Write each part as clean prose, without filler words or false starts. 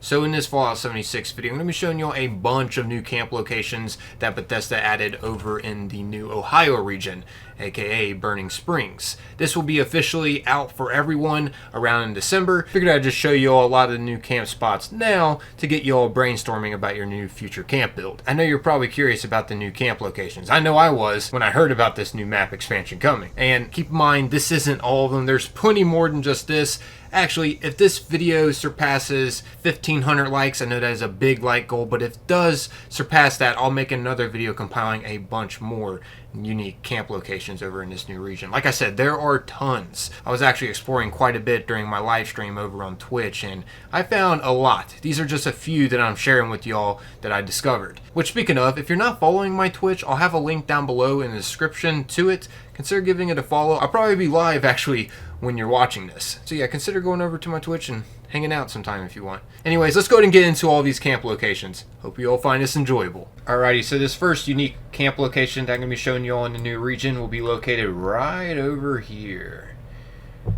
So in this Fallout 76 video, I'm going to be showing you all a bunch of new camp locations that Bethesda added over in the new Ohio region, aka Burning Springs. This will be officially out for everyone around in December. Figured I'd just show you all a lot of the new camp spots now to get you all brainstorming about your new future camp build. I know you're probably curious about the new camp locations. I know I was when I heard about this new map expansion coming. And keep in mind, this isn't all of them. There's plenty more than just this. Actually, if this video surpasses 1,500 likes, I know that is a big like goal, but if it does surpass that, I'll make another video compiling a bunch more unique camp locations over in this new region. Like I said, there are tons. I was actually exploring quite a bit during my live stream over on Twitch, and I found a lot. These are just a few that I'm sharing with y'all that I discovered. Which, speaking of, if you're not following my Twitch, I'll have a link down below in the description to it. Consider giving it a follow. I'll probably be live, actually, when you're watching this. So yeah, consider going over to my Twitch and hanging out sometime if you want. Anyways, let's go ahead and get into all these camp locations. Hope you all find this enjoyable. Alrighty, so this first unique camp location that I'm going to be showing you all in the new region will be located right over here.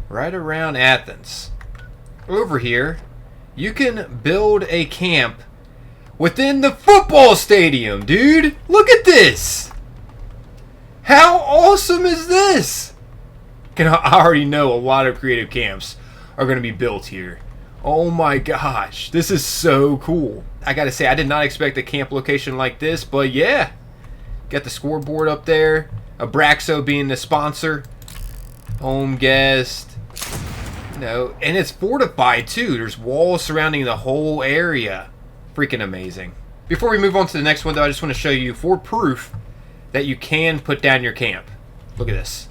Right around Athens. Over here, you can build a camp within the football stadium, dude! Look at this! How awesome is this? I already know a lot of creative camps are going to be built here. Oh my gosh, this is so cool. I gotta say, I did not expect a camp location like this, but yeah. Got the scoreboard up there, Abraxo being the sponsor, home guest, you know, and it's fortified too. There's walls surrounding the whole area. Freaking amazing. Before we move on to the next one though, I just want to show you for proof that you can put down your camp. Look at this.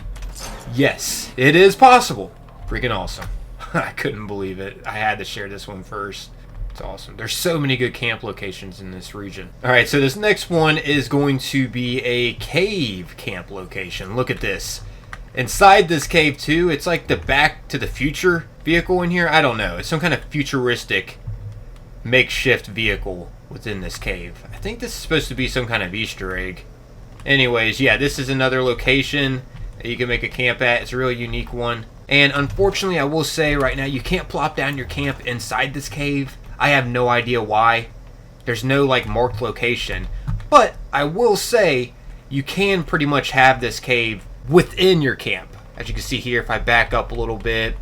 Yes, it is possible. Freaking awesome. I couldn't believe it. I had to share this one first. It's awesome. There's so many good camp locations in this region. Alright, so this next one is going to be a cave camp location. Look at this. Inside this cave too, it's like the Back to the Future vehicle in here. I don't know. It's some kind of futuristic makeshift vehicle within this cave. I think this is supposed to be some kind of Easter egg. Anyways, yeah, this is another location that you can make a camp at. It's a really unique one. And unfortunately, I will say right now, you can't plop down your camp inside this cave. I have no idea why. There's no like marked location. But I will say, you can pretty much have this cave within your camp. As you can see here, if I back up a little bit,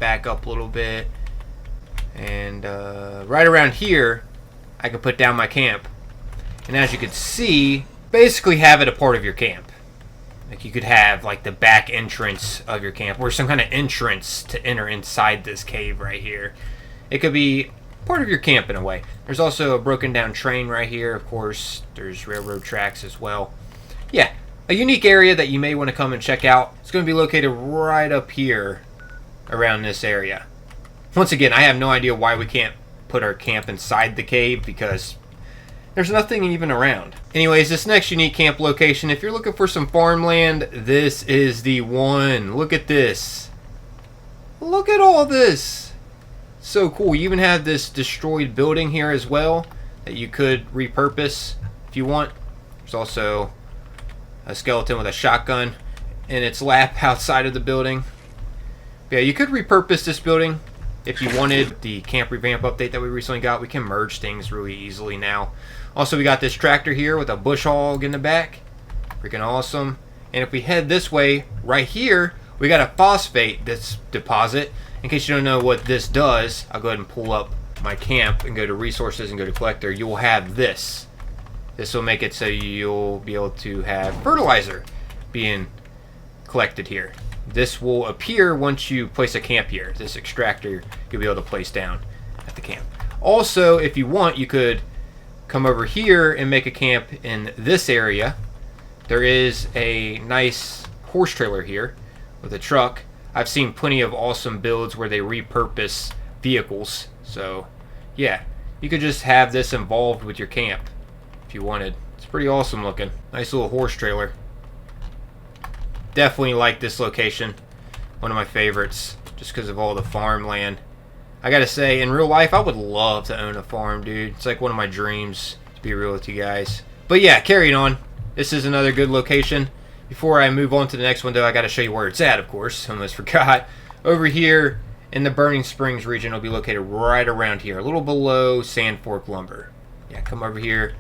and right around here, I can put down my camp. And as you can see, basically have it a part of your camp. Like you could have like the back entrance of your camp or some kind of entrance to enter inside this cave right here. It could be part of your camp in a way. There's also a broken down train right here. Of course, there's railroad tracks as well. Yeah, a unique area that you may want to come and check out. It's going to be located right up here around this area. Once again, I have no idea why we can't put our camp inside the cave because there's nothing even around. Anyways, this next unique camp location, if you're looking for some farmland, this is the one. Look at this. Look at all this. So cool. You even have this destroyed building here as well that you could repurpose if you want. There's also a skeleton with a shotgun in its lap outside of the building. But yeah, you could repurpose this building if you wanted. The camp revamp update that we recently got, we can merge things really easily now. Also, we got this tractor here with a bush hog in the back. Freaking awesome. And if we head this way, right here, we got a phosphate deposit. In case you don't know what this does, I'll go ahead and pull up my camp and go to resources and go to collector. You will have this. This will make it so you'll be able to have fertilizer being collected here. This will appear once you place a camp here. This extractor you'll be able to place down at the camp. Also, if you want, you could come over here and make a camp in this area. There is a nice horse trailer here with a truck. I've seen plenty of awesome builds where they repurpose vehicles. So, yeah, you could just have this involved with your camp if you wanted. It's pretty awesome looking. Nice little horse trailer. Definitely like this location. One of my favorites just because of all the farmland. I gotta say, in real life, I would love to own a farm, dude. It's like one of my dreams, to be real with you guys. But yeah, carrying on. This is another good location. Before I move on to the next one, though, I gotta show you where it's at, of course. Almost forgot. Over here in the Burning Springs region. It'll be located right around here, a little below Sand Fork Lumber. Yeah, come over here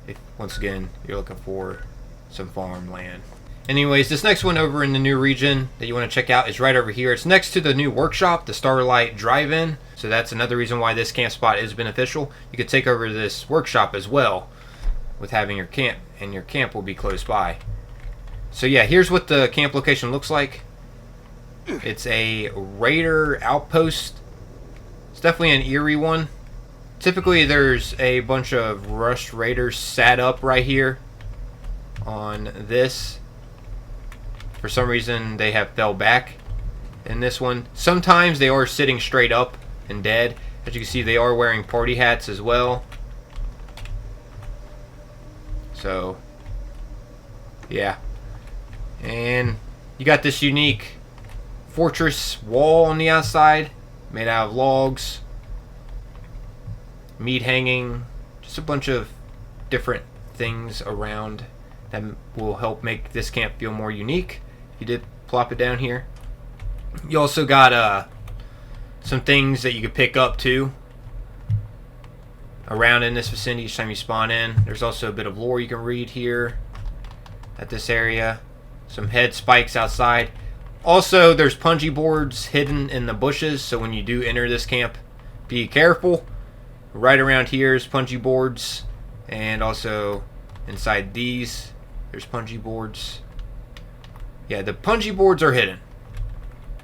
if, once again, you're looking for some farmland. Anyways, this next one over in the new region that you want to check out is right over here. It's next to the new workshop, the Starlight Drive-In. So that's another reason why this camp spot is beneficial. You could take over this workshop as well with having your camp, and your camp will be close by. So yeah, here's what the camp location looks like. It's a raider outpost. It's definitely an eerie one. Typically there's a bunch of Rust raiders sat up right here on this. For some reason they have fell back in this one. Sometimes they are sitting straight up and dead. As you can see, they are wearing party hats as well. So yeah, and you got this unique fortress wall on the outside made out of logs, meat hanging, just a bunch of different things around that will help make this camp feel more unique. You did plop it down here. You also got some things that you could pick up too around in this vicinity each time you spawn in. There's also a bit of lore you can read here at this area. Some head spikes outside. Also, there's punji boards hidden in the bushes, so when you do enter this camp, be careful. Right around here is punji boards, and also inside these there's punji boards. Yeah, the punji boards are hidden,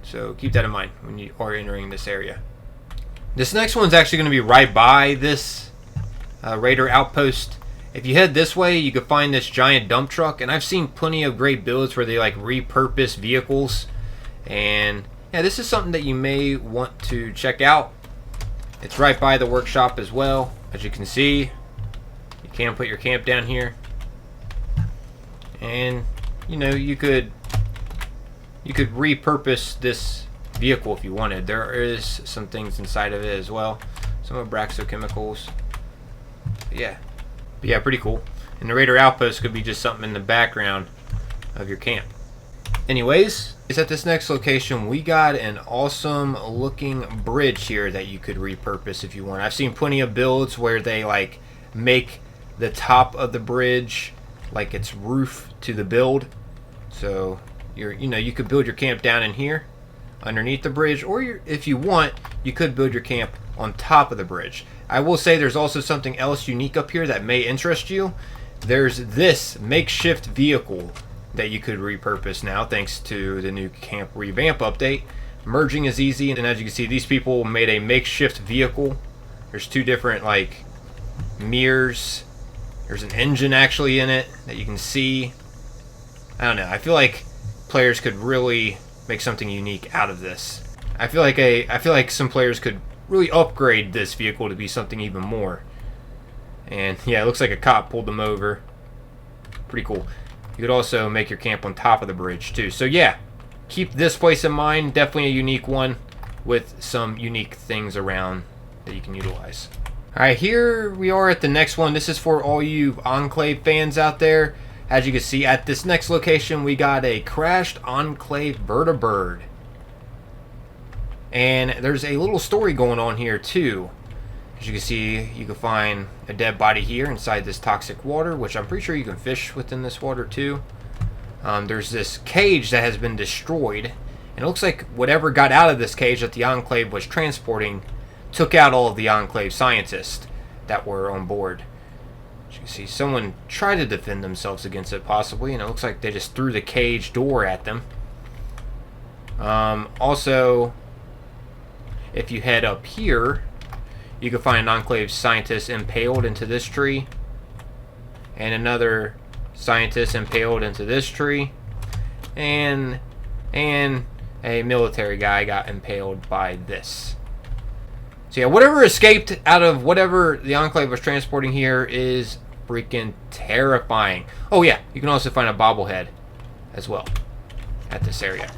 so keep that in mind when you are entering this area. This next one's actually going to be right by this raider outpost. If you head this way, you could find this giant dump truck, and I've seen plenty of great builds where they like repurpose vehicles, and yeah, this is something that you may want to check out. It's right by the workshop as well. As you can see, you can put your camp down here, and you know, you could repurpose this vehicle if you wanted. There is some things inside of it as well, some of Braxo chemicals. But yeah, pretty cool. And the raider outpost could be just something in the background of your camp. Anyways, at this next location, we got an awesome looking bridge here that you could repurpose if you want. I've seen plenty of builds where they like make the top of the bridge like it's roof to the build. So you could build your camp down in here underneath the bridge, or if you want, you could build your camp on top of the bridge. I will say there's also something else unique up here that may interest you. There's this makeshift vehicle that you could repurpose now thanks to the new camp revamp update. Merging is easy, and as you can see, these people made a makeshift vehicle. There's two different like mirrors. There's an engine actually in it that you can see. I don't know, I feel like players could really make something unique out of this. I feel like some players could really upgrade this vehicle to be something even more. And yeah, it looks like a cop pulled them over. Pretty cool. You could also make your camp on top of the bridge too. So yeah, keep this place in mind. Definitely a unique one with some unique things around that you can utilize. Alright, here we are at the next one. This is for all you Enclave fans out there. As you can see, at this next location, we got a crashed Enclave vertibird. And there's a little story going on here too. As you can see, you can find a dead body here inside this toxic water, which I'm pretty sure you can fish within this water too. There's this cage that has been destroyed, and it looks like whatever got out of this cage that the Enclave was transporting took out all of the Enclave scientists that were on board. As you can see, someone tried to defend themselves against it possibly, and it looks like they just threw the cage door at them. Also, if you head up here, you can find an Enclave scientist impaled into this tree, and another scientist impaled into this tree, and a military guy got impaled by this. So yeah, whatever escaped out of whatever the Enclave was transporting here is freaking terrifying. Oh yeah, you can also find a bobblehead as well at this area.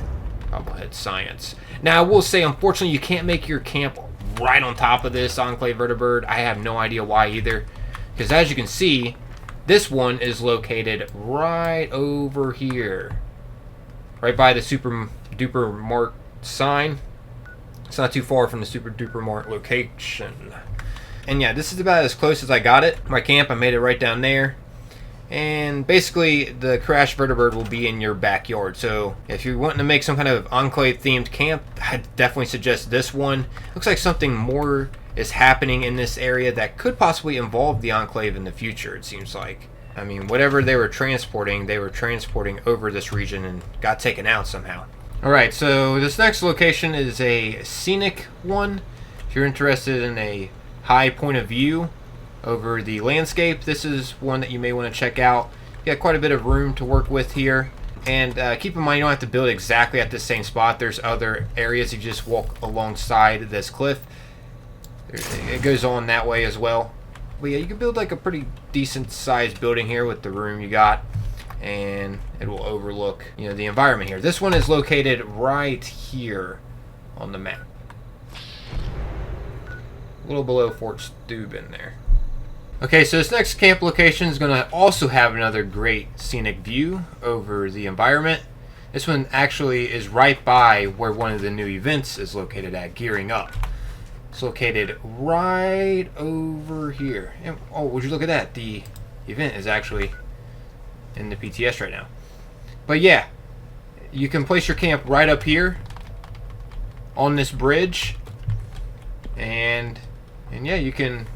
Bobblehead science. Now I will say, unfortunately, you can't make your camp right on top of this Enclave vertibird. I have no idea why either, because as you can see, this one is located right over here, right by the super duper marked sign. It's not too far from the Super Duper Mart location. And yeah, this is about as close as I got it. My camp, I made it right down there. And basically, the Crash Vertibird will be in your backyard. So if you're wanting to make some kind of Enclave-themed camp, I'd definitely suggest this one. Looks like something more is happening in this area that could possibly involve the Enclave in the future, it seems like. I mean, whatever they were transporting over this region and got taken out somehow. Alright, so this next location is a scenic one. If you're interested in a high point of view over the landscape, this is one that you may want to check out. You got quite a bit of room to work with here. And keep in mind, you don't have to build exactly at the same spot. There's other areas you just walk alongside this cliff. It goes on that way as well. But yeah, you can build like a pretty decent sized building here with the room you got. And it will overlook, you know, the environment here. This one is located right here on the map. A little below Fort Steuben there. Okay, so this next camp location is going to also have another great scenic view over the environment. This one actually is right by where one of the new events is located at, Gearing Up. It's located right over here. And, oh, would you look at that? The event is actually in the PTS right now. But yeah, you can place your camp right up here on this bridge. And yeah, you can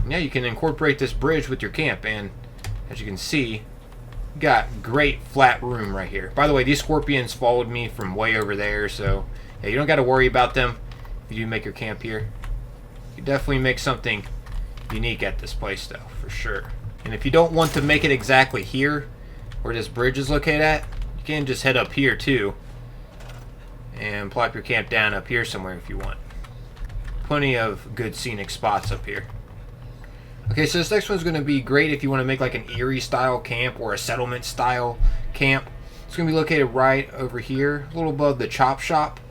incorporate this bridge with your camp, and as you can see, you got great flat room right here. By the way, these scorpions followed me from way over there, so yeah, you don't got to worry about them if you do make your camp here. You definitely make something unique at this place though, for sure. And if you don't want to make it exactly here where this bridge is located at, you can just head up here too and plop your camp down up here somewhere if you want. Plenty of good scenic spots up here. Okay, so this next one's going to be great if you want to make like an Erie style camp or a settlement style camp. It's going to be located right over here, a little above the chop shop.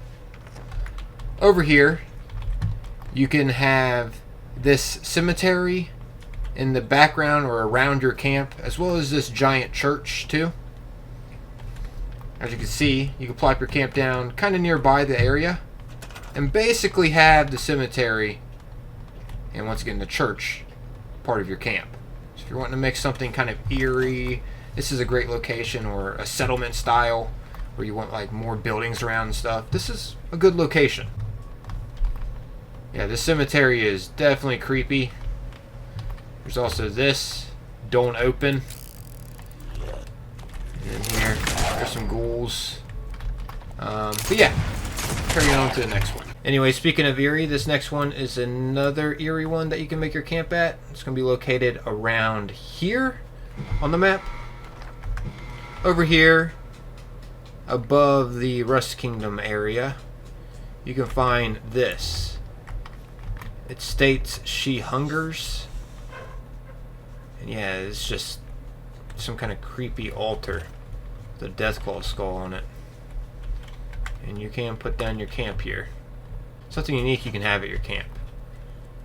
Over here, you can have this cemetery in the background or around your camp, as well as this giant church too. As you can see, you can plop your camp down kind of nearby the area and basically have the cemetery and once again the church part of your camp. So if you're wanting to make something kind of eerie, this is a great location, or a settlement style where you want like more buildings around and stuff. This is a good location. Yeah, this cemetery is definitely creepy. There's also this, don't open. And then here, there's some ghouls. But yeah, carrying on to the next one. Anyway, speaking of Erie, this next one is another Erie one that you can make your camp at. It's going to be located around here on the map. Over here, above the Rust Kingdom area, you can find this. It states She Hungers. And yeah, it's just some kind of creepy altar with a Deathclaw skull on it. And you can put down your camp here. Something unique you can have at your camp.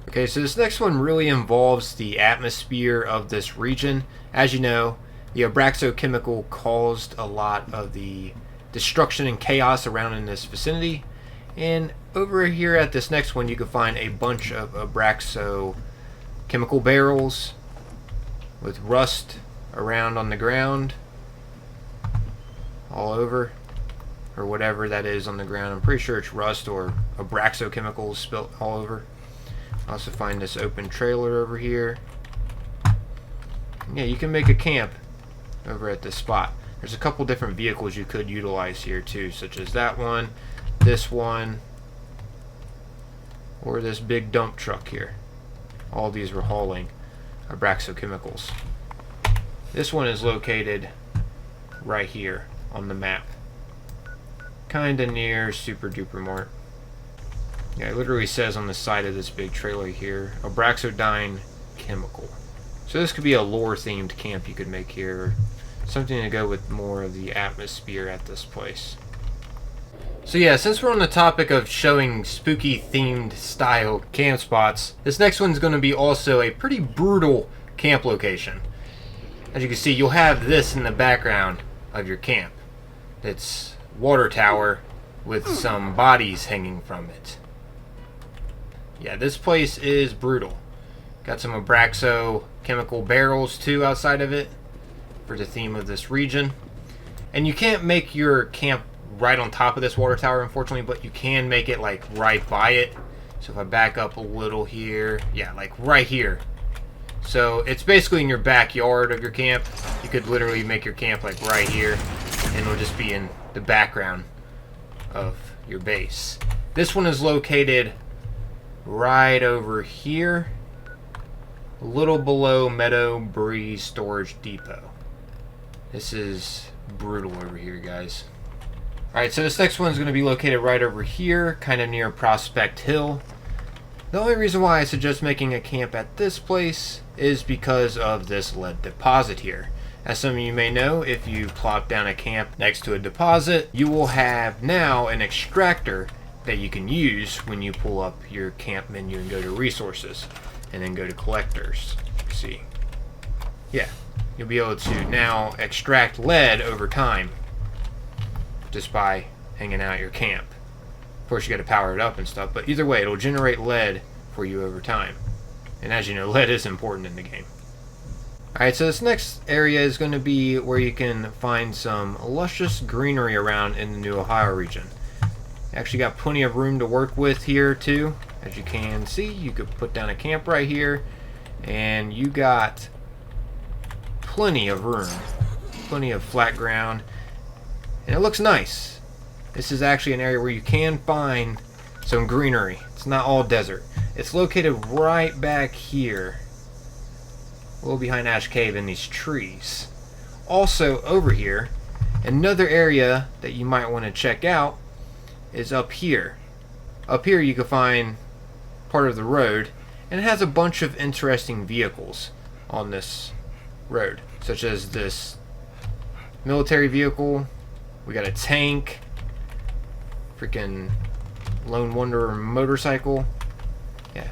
Okay, so this next one really involves the atmosphere of this region. As you know, the Abraxochemical caused a lot of the destruction and chaos around in this vicinity. And over here at this next one, you can find a bunch of Abraxochemical barrels with rust around on the ground all over, or whatever that is on the ground. I'm pretty sure it's rust or Abraxochemicals spilt all over. I also find this open trailer over here. Yeah, you can make a camp over at this spot. There's a couple different vehicles you could utilize here too, such as that one, this one, or this big dump truck here. All these were hauling Abraxochemicals. This one is located right here on the map, kinda near Super Duper Mart. Yeah, it literally says on the side of this big trailer here, Abraxodyne Chemical. So this could be a lore-themed camp you could make here, or something to go with more of the atmosphere at this place. So yeah, since we're on the topic of showing spooky-themed style camp spots, this next one's going to be also a pretty brutal camp location. As you can see, you'll have this in the background of your camp. It's water tower with some bodies hanging from it. Yeah, this place is brutal. Got some Abraxo chemical barrels too outside of it for the theme of this region. And you can't make your camp right on top of this water tower, unfortunately, but you can make it like right by it. So if I back up a little here, yeah, like right here. So it's basically in your backyard of your camp. You could literally make your camp like right here, and it'll just be in the background of your base. This one is located right over here, a little below Meadow Breeze Storage Depot. This is brutal over here, guys. Alright, so this next one is going to be located right over here, kind of near Prospect Hill. The only reason why I suggest making a camp at this place is because of this lead deposit here. As some of you may know, if you plop down a camp next to a deposit, you will have now an extractor that you can use when you pull up your camp menu and go to resources and then go to collectors. See, yeah, you'll be able to now extract lead over time just by hanging out at your camp. Of course, you got to power it up and stuff, but either way, it'll generate lead for you over time. And as you know, lead is important in the game. Alright, so this next area is going to be where you can find some luscious greenery around in the New Ohio region. You actually got plenty of room to work with here too. As you can see, you could put down a camp right here, and you got plenty of room, plenty of flat ground, and it looks nice. This is actually an area where you can find some greenery. It's not all desert. It's located right back here, a little behind Ash Cave in these trees. Also over here, another area that you might want to check out is up here. Up here you can find part of the road, and it has a bunch of interesting vehicles on this road, such as this military vehicle. We got a tank, freaking Lone Wanderer motorcycle. Yeah,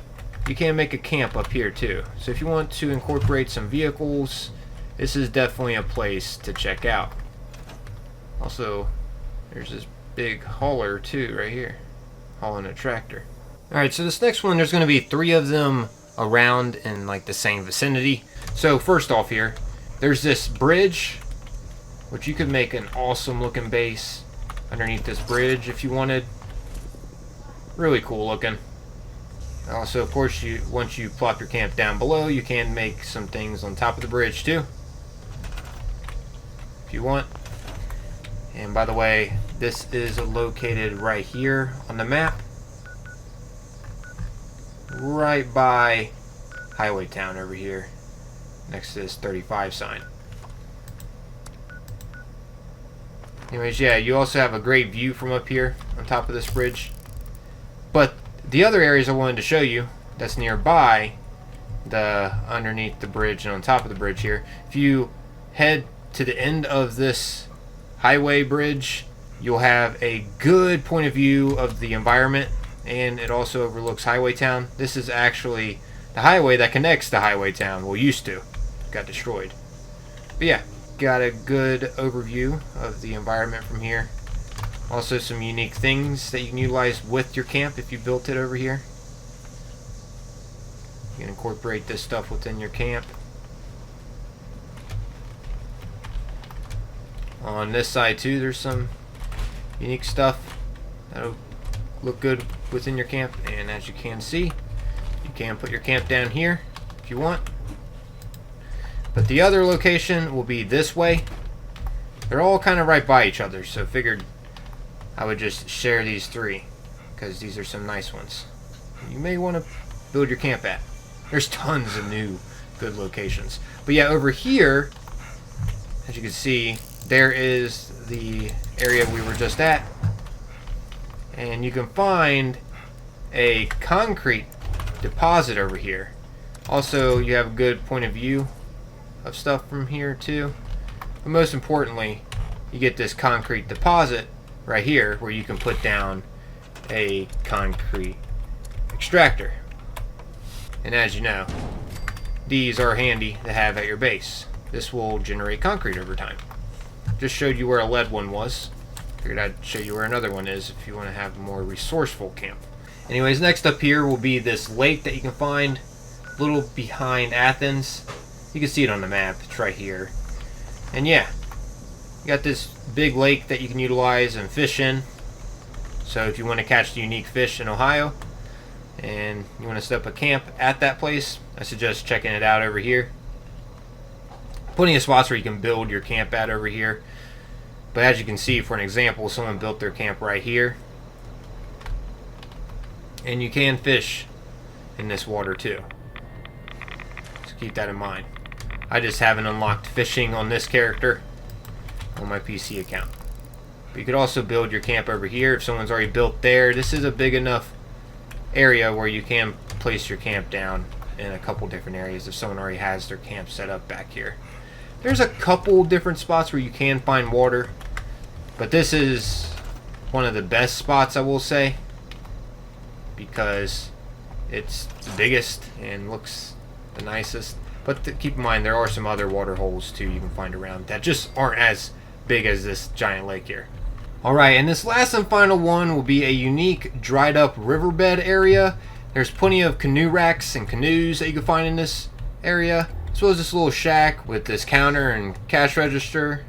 you can make a camp up here too. So if you want to incorporate some vehicles, this is definitely a place to check out. Also, there's this big hauler too right here, hauling a tractor. Alright, so this next one, there's going to be 3 of them around in like the same vicinity. So first off here, there's this bridge, which you could make an awesome looking base underneath this bridge if you wanted. Really cool looking. Also, of course, once you plop your camp down below, you can make some things on top of the bridge too, if you want. And by the way, this is located right here on the map, right by Highway Town over here, next to this 35 sign. Anyways, yeah, you also have a great view from up here on top of this bridge. But the other areas I wanted to show you that's nearby, underneath the bridge and on top of the bridge here, if you head to the end of this highway bridge, you'll have a good point of view of the environment, and it also overlooks Highway Town. This is actually the highway that connects to Highway Town. Well, used to. Got destroyed. But yeah, got a good overview of the environment from here. Also some unique things that you can utilize with your camp if you built it over here. You can incorporate this stuff within your camp. On this side too, there's some unique stuff that'll look good within your camp. And as you can see, you can put your camp down here if you want. But the other location will be this way. They're all kind of right by each other, so figured I would just share these 3 because these are some nice ones you may want to build your camp at. There's tons of new good locations. But yeah, over here, as you can see, there is the area we were just at, and you can find a concrete deposit over here. Also, you have a good point of view of stuff from here too, but most importantly, you get this concrete deposit right here where you can put down a concrete extractor. And as you know, these are handy to have at your base. This will generate concrete over time. Just showed you where a lead one was. Figured I'd show you where another one is if you want to have a more resourceful camp. Anyways, next up here will be this lake that you can find a little behind Athens. You can see it on the map. It's right here. And yeah, you got this big lake that you can utilize and fish in. So if you want to catch the unique fish in Ohio and you want to set up a camp at that place, I suggest checking it out over here. Plenty of spots where you can build your camp at over here. But as you can see, for an example, someone built their camp right here. And you can fish in this water too. So keep that in mind. I just haven't unlocked fishing on this character on my PC account. But you could also build your camp over here if someone's already built there. This is a big enough area where you can place your camp down in a couple different areas if someone already has their camp set up back here. There's a couple different spots where you can find water, but this is one of the best spots, I will say, because it's the biggest and looks the nicest. But keep in mind, there are some other water holes too you can find around that just aren't as big as this giant lake here. Alright, and this last and final one will be a unique dried up riverbed area. There's plenty of canoe racks and canoes that you can find in this area, as well as this little shack with this counter and cash register.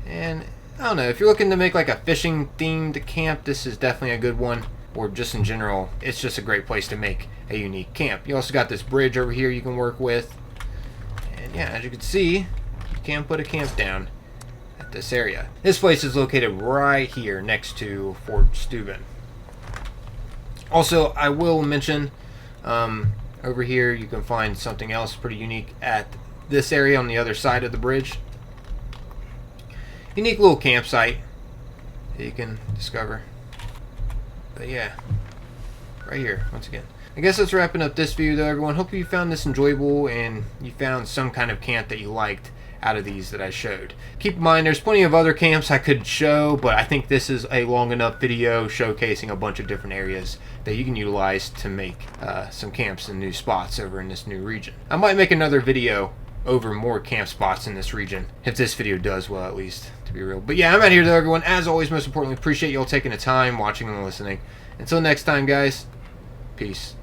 And I don't know, if you're looking to make like a fishing themed camp, this is definitely a good one. Or just in general, it's just a great place to make a unique camp. You also got this bridge over here you can work with. And yeah, as you can see, you can put a camp down at this area. This place is located right here next to Fort Steuben. Also, I will mention over here you can find something else pretty unique at this area on the other side of the bridge. Unique little campsite that you can discover. But yeah, right here, once again. I guess that's wrapping up this video though, everyone. Hope you found this enjoyable and you found some kind of camp that you liked out of these that I showed. Keep in mind, there's plenty of other camps I could show, but I think this is a long enough video showcasing a bunch of different areas that you can utilize to make some camps in new spots over in this new region. I might make another video over more camp spots in this region, if this video does well, at least, to be real. But yeah, I'm out here though, everyone. As always, most importantly, appreciate y'all taking the time watching and listening. Until next time, guys, peace.